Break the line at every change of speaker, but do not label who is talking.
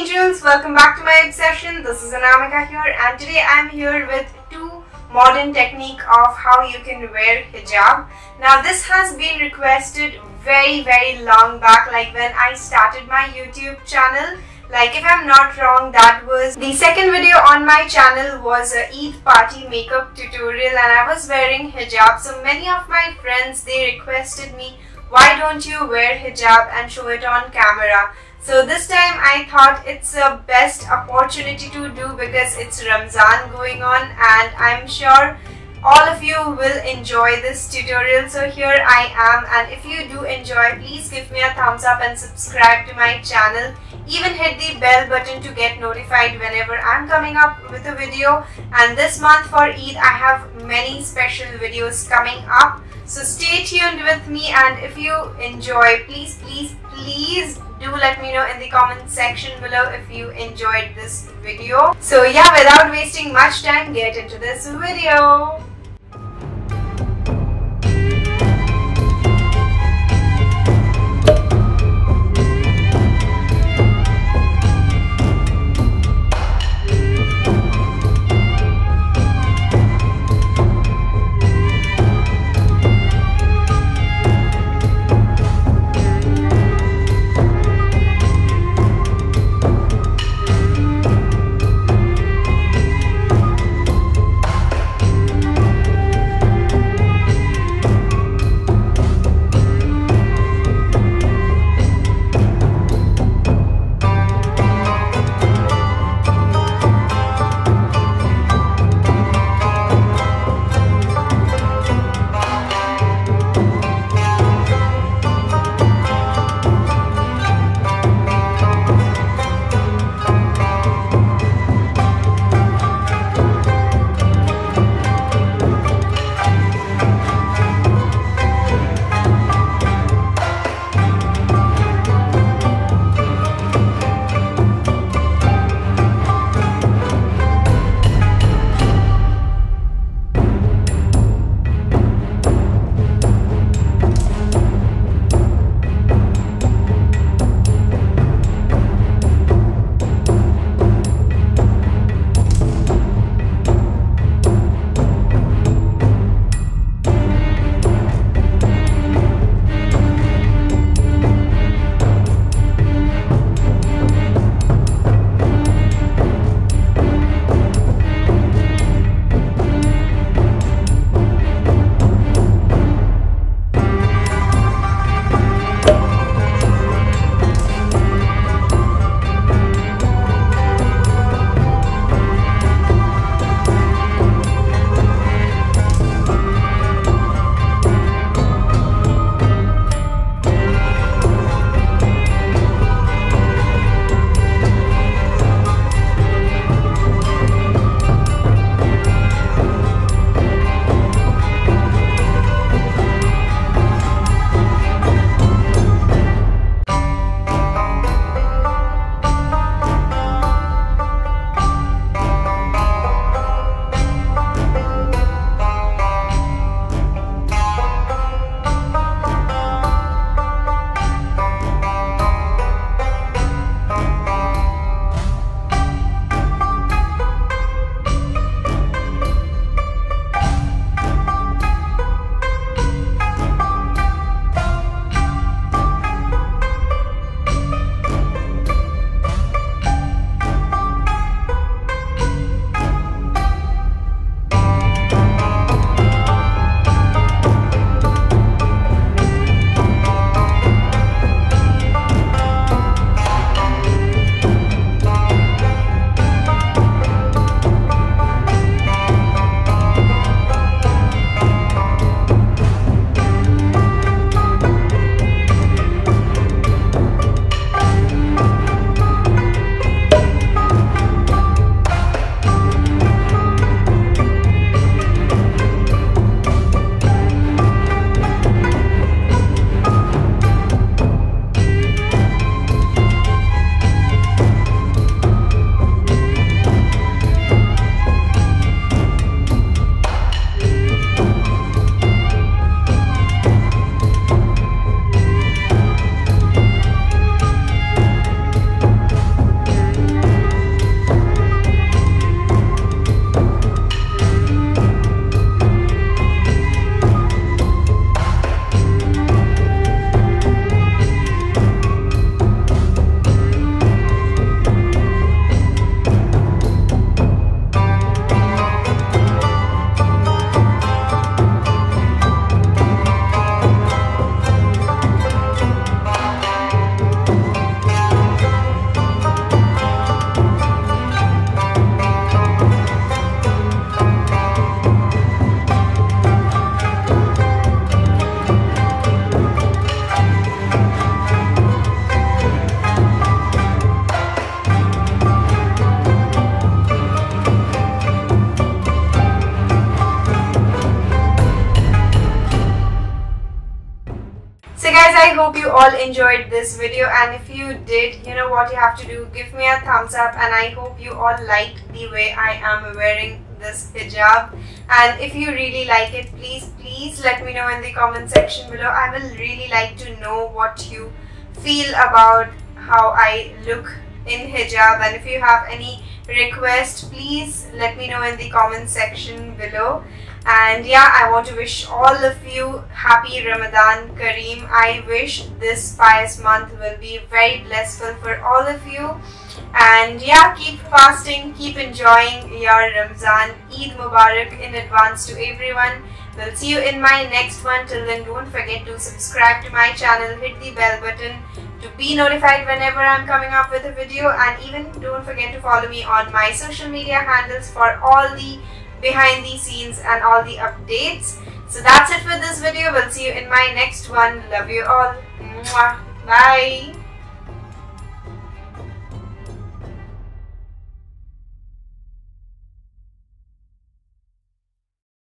angels, welcome back to my obsession. This is Anamika here, and today I am here with two modern technique of how you can wear hijab. Now this has been requested very long back, like when I started my YouTube channel. Like if I'm not wrong, that was the second video on my channel was a Eid party makeup tutorial, and I was wearing hijab. So many of my friends, they requested me, why don't you wear hijab and show it on camera? So this time I thought it's the best opportunity to do because it's Ramadan going on, and I'm sure all of you will enjoy this tutorial. So here I am, and if you do enjoy, please give me a thumbs up and subscribe to my channel. Even hit the bell button to get notified whenever I'm coming up with a video. And this month for Eid, I have many special videos coming up. So stay tuned with me, and if you enjoy, please do let me know in the comment section below if you enjoyed this video. So yeah, without wasting much time, get into this video. all enjoyed this video, and if you did, you know what you have to do, give me a thumbs up, and I hope you all liked the way I am wearing this hijab. And if you really like it, please let me know in the comment section below. I will really like to know what you feel about how I look in hijab, and if you have any request, please let me know in the comment section below. And yeah, I want to wish all of you happy Ramadan Kareem. I wish this pious month will be very blissful for all of you. And yeah, keep fasting, keep enjoying your Ramzan. Eid Mubarak in advance to everyone. We'll see you in my next one. Till then, don't forget to subscribe to my channel, hit the bell button to be notified whenever I'm coming up with a video, and even don't forget to follow me on my social media handles for all the behind the scenes and all the updates. So that's it for this video. We'll see you in my next one. Love you all. Mwah. Bye.